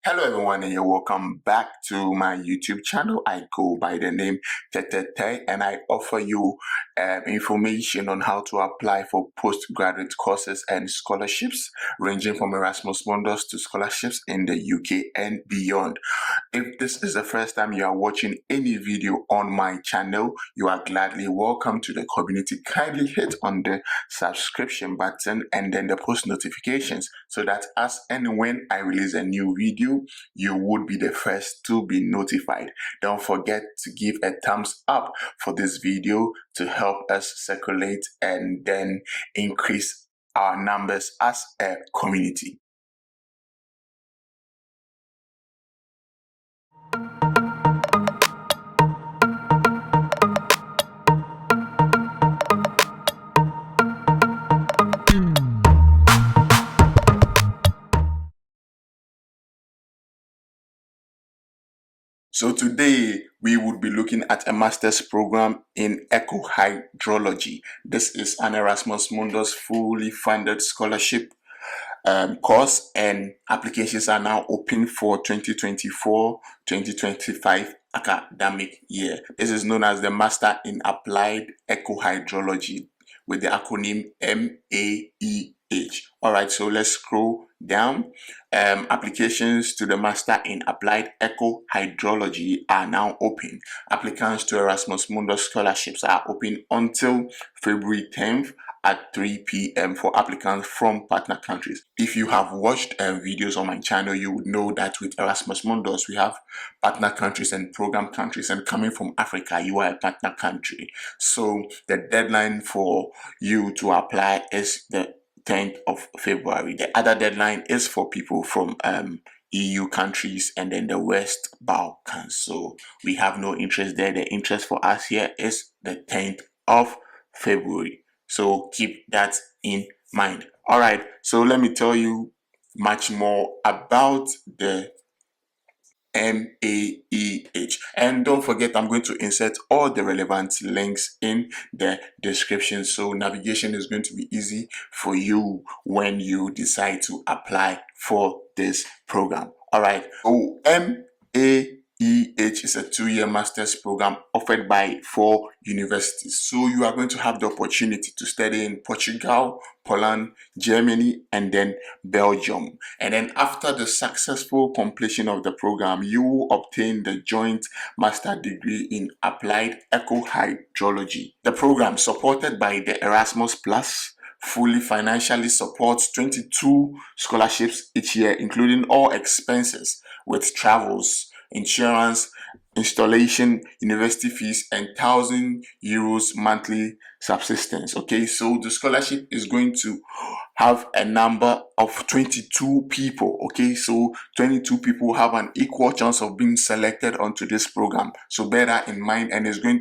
Hello everyone, and you're welcome back to my YouTube channel. I go by the name Tete, and I offer you information on how to apply for postgraduate courses and scholarships ranging from Erasmus Mundus to scholarships in the UK and beyond. If this is the first time you are watching any video on my channel, you are gladly welcome to the community. Kindly hit on the subscription button and then the post notifications so that as and when I release a new video, you would be the first to be notified. Don't forget to give a thumbs up for this video to help us circulate and then increase our numbers as a community. So today we would be looking at a master's program in ecohydrology. This is an Erasmus Mundus fully funded scholarship course, and applications are now open for 2024-2025 academic year. This is known as the Master in Applied Ecohydrology with the acronym MAEH. All right, so let's scroll down. Applications to the Master in Applied Ecohydrology are now open. Applicants to Erasmus Mundus Scholarships are open until February 10th at 3 p.m. for applicants from partner countries. If you have watched videos on my channel, you would know that with Erasmus Mundus, we have partner countries and program countries, and coming from Africa, you are a partner country. So the deadline for you to apply is the 10th of February. The other deadline is for people from EU countries and then the West Balkans. So we have no interest there. The interest for us here is the 10th of February. So keep that in mind. All right, so let me tell you much more about the MAEH. And don't forget, I'm going to insert all the relevant links in the description, so navigation is going to be easy for you when you decide to apply for this program. All right, so MAEH is a 2-year master's program offered by 4 universities. So you are going to have the opportunity to study in Portugal, Poland, Germany, and then Belgium. And then after the successful completion of the program, you will obtain the joint master degree in Applied Ecohydrology. The program, supported by the Erasmus Plus, fully financially supports 22 scholarships each year, including all expenses with travels, insurance, installation, university fees, and €1,000 monthly subsistence. Okay, so the scholarship is going to have a number of 22 people. Okay, so 22 people have an equal chance of being selected onto this program. So bear that in mind, and then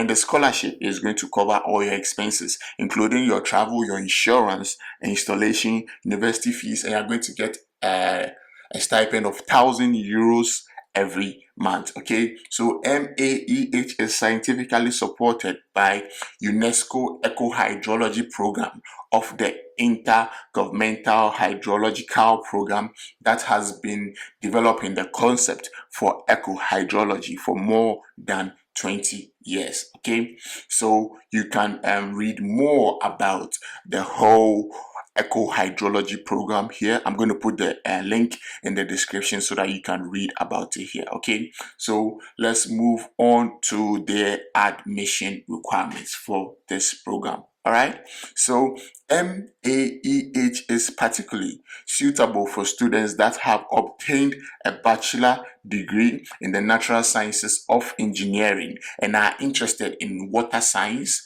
the scholarship is going to cover all your expenses, including your travel, your insurance, installation, university fees, and you're going to get a stipend of €1,000 every month. Okay, so MAEH is scientifically supported by UNESCO Ecohydrology Program of the Intergovernmental Hydrological Program that has been developing the concept for ecohydrology for more than 20 years. Okay, so you can read more about the whole ecohydrology program here. I'm going to put the link in the description so that you can read about it here. Okay, so let's move on to the admission requirements for this program. All right, so MAEH is particularly suitable for students that have obtained a bachelor degree in the natural sciences of engineering and are interested in water science,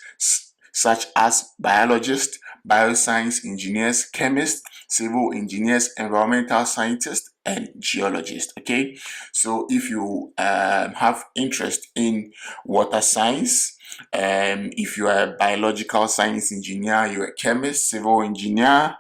such as biologists, bioscience engineers, chemists, civil engineers, environmental scientists, and geologists. Okay, so if you have interest in water science, if you are a biological science engineer, you're a chemist, civil engineer,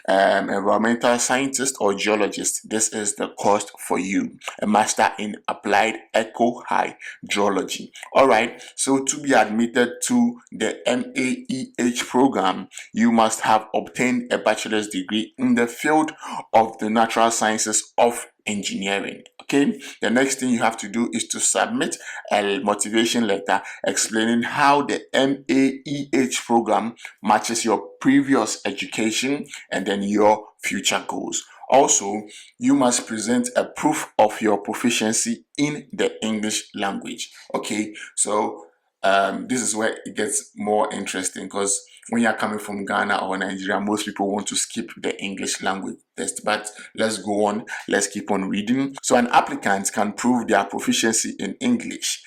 environmental scientist, or geologist, this is the course for you, a master in applied ecohydrology. All right, so to be admitted to the MAEH program, you must have obtained a bachelor's degree in the field of the natural sciences of engineering. Okay, the next thing you have to do is to submit a motivation letter explaining how the MAEH program matches your previous education and then your future goals. Also, you must present a proof of your proficiency in the English language. Okay, so this is where it gets more interesting, because when you're coming from Ghana or Nigeria, most people want to skip the English language test. But let's go on, let's keep on reading. So an applicant can prove their proficiency in English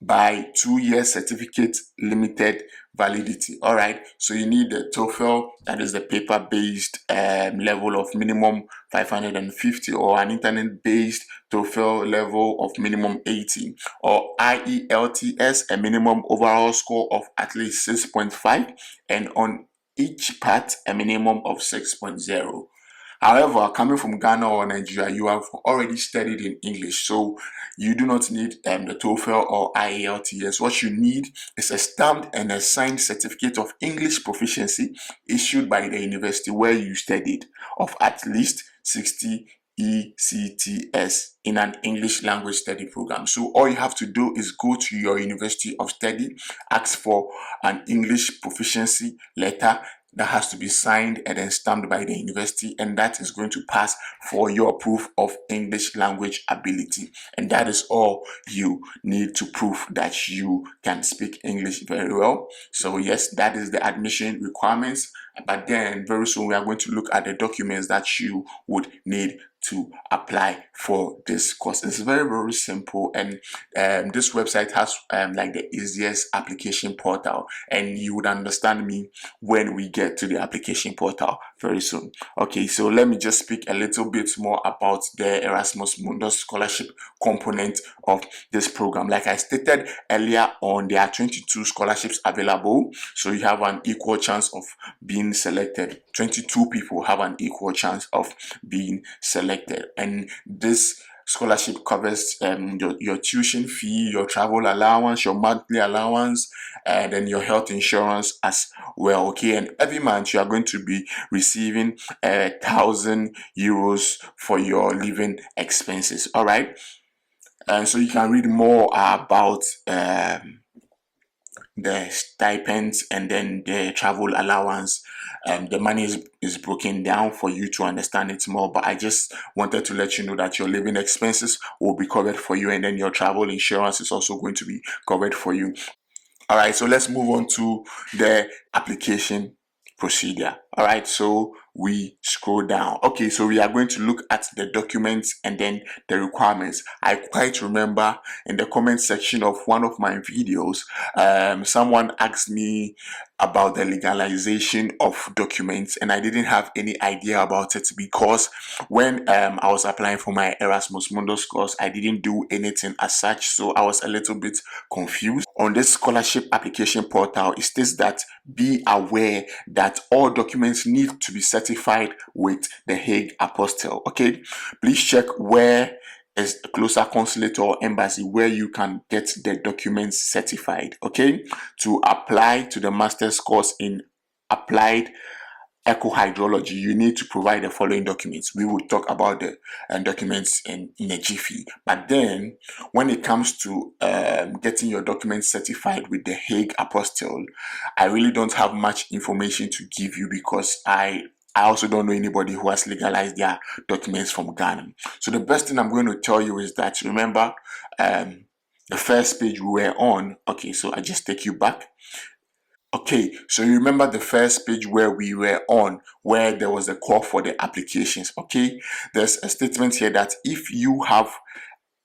by 2-year certificate limited validity. All right, so you need the TOEFL, that is the paper-based level of minimum 550, or an internet-based TOEFL level of minimum 80, or IELTS, a minimum overall score of at least 6.5, and on each part a minimum of 6.0. However, coming from Ghana or Nigeria, you have already studied in English, so you do not need the TOEFL or IELTS. What you need is a stamped and a signed certificate of English proficiency issued by the university where you studied of at least 60 ECTS in an English language study program. So all you have to do is go to your university of study, ask for an English proficiency letter that has to be signed and then stamped by the university, and that is going to pass for your proof of English language ability. And that is all you need to prove that you can speak English very well. So yes, that is the admission requirements. But then very soon we are going to look at the documents that you would need to apply for this course. It's very simple, and this website has like the easiest application portal, and you would understand me when we get to the application portal very soon. Okay, so let me just speak a little bit more about the Erasmus Mundus scholarship component of this program. Like I stated earlier on, there are 22 scholarships available, so you have an equal chance of being selected. 22 people have an equal chance of being selected, and this scholarship covers your tuition fee, your travel allowance, your monthly allowance, and then your health insurance as well. Okay, and every month you are going to be receiving 1,000 euros for your living expenses. All right, and so you can read more about the stipends and then the travel allowance. The money is broken down for you to understand it more, but I just wanted to let you know that your living expenses will be covered for you, and then your travel insurance is also going to be covered for you. All right, so let's move on to the application procedure. All right, so we scroll down. Okay, so we are going to look at the documents and then the requirements. I quite remember in the comment section of one of my videos, someone asked me about the legalization of documents, and I didn't have any idea about it, because when I was applying for my Erasmus Mundus course, I didn't do anything as such, so I was a little bit confused. On this scholarship application portal, it states that be aware that all documents need to be certified with the Hague Apostille. Okay, please check where is a closer consulate or embassy where you can get the documents certified. Okay, to apply to the master's course in Applied Ecohydrology, you need to provide the following documents. We will talk about the documents in a jiffy. But then, when it comes to getting your documents certified with the Hague Apostille, I really don't have much information to give you, because I also don't know anybody who has legalized their documents from Ghana. So the best thing I'm going to tell you is that, remember the first page we were on. Okay, so I just take you back. Okay, so you remember the first page where we were on, where there was a call for the applications. Okay, there's a statement here that if you have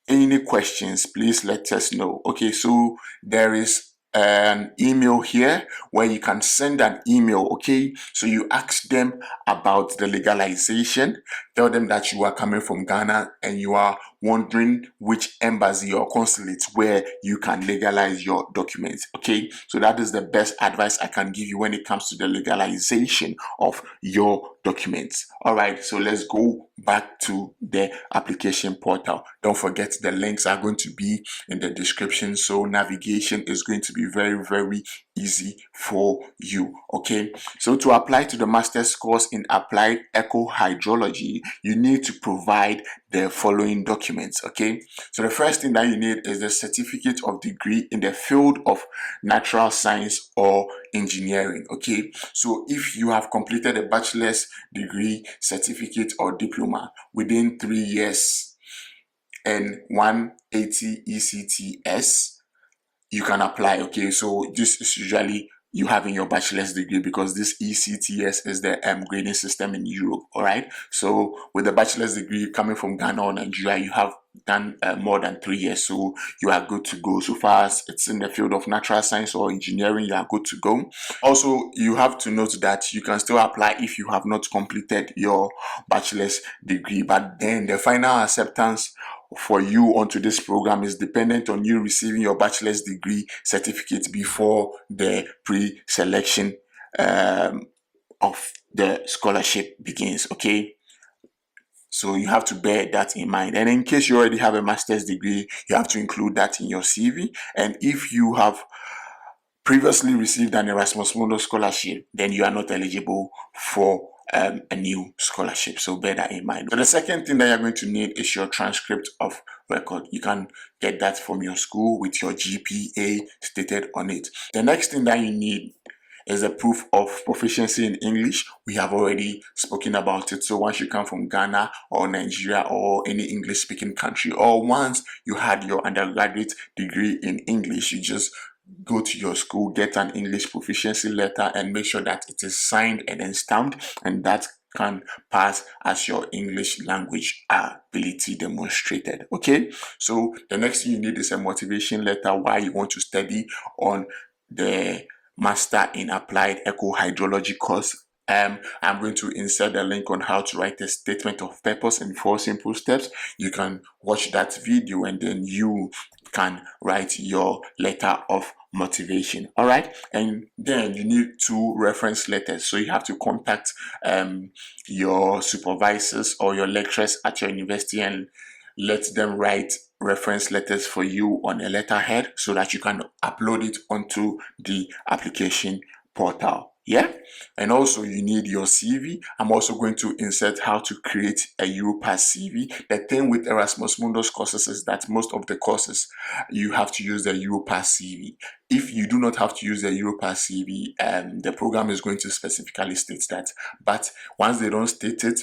any questions, please let us know. Okay, so there is an email here where you can send an email. Okay, so you ask them about the legalization, tell them that you are coming from Ghana and you are wondering which embassy or consulate where you can legalize your documents. Okay, so that is the best advice I can give you when it comes to the legalization of your documents. All right, so let's go back to the application portal. Don't forget, the links are going to be in the description, so navigation is going to be very easy for you. Okay, so to apply to the master's course in Applied Ecohydrology, you need to provide the following documents. Okay, so the first thing that you need is the certificate of degree in the field of natural science or engineering. Okay, so if you have completed a bachelor's degree, certificate, or diploma within 3 years and 180 ECTS, you can apply. Okay, so this is usually you having your bachelor's degree, because this ECTS is the grading system in Europe. All right, so with the bachelor's degree coming from Ghana or Nigeria, you have done more than 3 years, so you are good to go. So far as it's in the field of natural science or engineering, you are good to go. Also, you have to note that you can still apply if you have not completed your bachelor's degree, but then the final acceptance for you onto this program is dependent on you receiving your bachelor's degree certificate before the pre-selection of the scholarship begins. Okay, so you have to bear that in mind. And in case you already have a master's degree, you have to include that in your CV. And if you have previously received an Erasmus Mundus scholarship, then you are not eligible for a new scholarship. So bear that in mind. So the second thing that you're going to need is your transcript of record. You can get that from your school with your GPA stated on it. The next thing that you need is a proof of proficiency in English. We have already spoken about it. So once you come from Ghana or Nigeria or any English speaking country, or once you had your undergraduate degree in English, you just go to your school, get an English proficiency letter, and make sure that it is signed and then stamped, and that can pass as your English language ability demonstrated. Okay, so the next thing you need is a motivation letter why you want to study on the Master in Applied Ecohydrology course. I'm going to insert a link on how to write a statement of purpose in 4 simple steps. You can watch that video and then you can write your letter of motivation. All right, and then you need 2 reference letters. So you have to contact your supervisors or your lecturers at your university and let them write reference letters for you on a letterhead so that you can upload it onto the application portal. Yeah, and also you need your CV. I'm also going to insert how to create a Europass CV. The thing with Erasmus Mundus courses is that most of the courses you have to use the Europass CV. If you do not have to use the Europass CV, the program is going to specifically state that. But once they don't state it,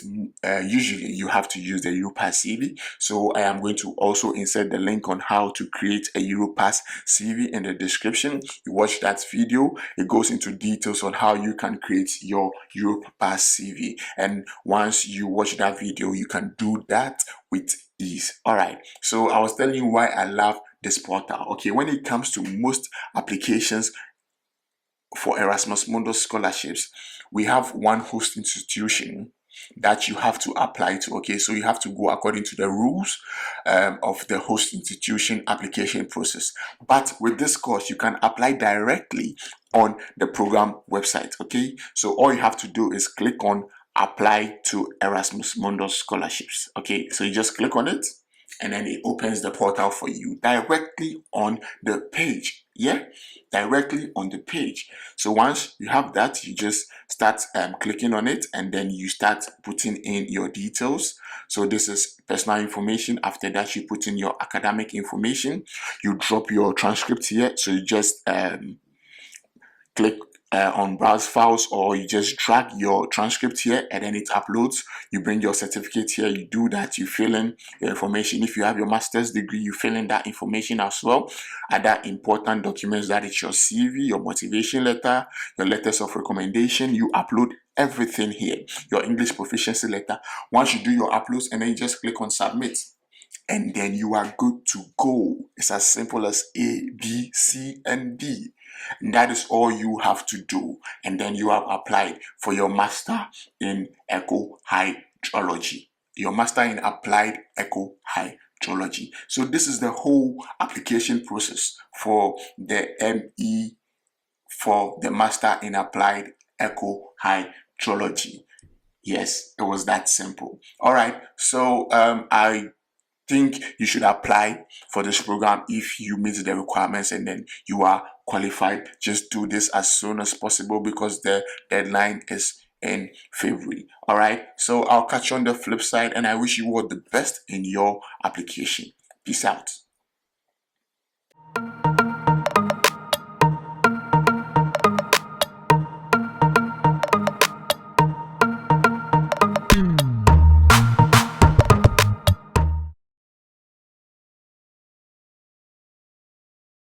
usually you have to use the Europass CV. So I am going to also insert the link on how to create a Europass CV in the description. You watch that video, it goes into details on how you can create your Europass CV. And once you watch that video, you can do that with ease. All right, so I was telling you why I love this portal. Okay, when it comes to most applications for Erasmus Mundus scholarships, we have one host institution that you have to apply to. Okay, so you have to go according to the rules of the host institution application process. But with this course, you can apply directly on the program website. Okay, so all you have to do is click on apply to Erasmus Mundus scholarships. Okay, so you just click on it and then it opens the portal for you directly on the page. Yeah, directly on the page. So once you have that, you just start clicking on it and then you start putting in your details. So this is personal information. After that, you put in your academic information. You drop your transcript here. So you just click on browse files, or you just drag your transcript here and then it uploads. You bring your certificate here, you do that, you fill in your information. If you have your master's degree, you fill in that information as well. Other important documents, that is your CV, your motivation letter, your letters of recommendation, you upload everything here. Your English proficiency letter. Once you do your uploads and then you just click on submit, and then you are good to go. It's as simple as A, B, C, and D. And that is all you have to do. And then you have applied for your master in ecohydrology. Your master in applied ecohydrology. So this is the whole application process for the ME, for the master in applied ecohydrology. Yes, it was that simple. All right. So I think you should apply for this program if you meet the requirements and then you are qualified. Just do this as soon as possible because the deadline is in February. All right, so I'll catch you on the flip side, and I wish you all the best in your application. Peace out.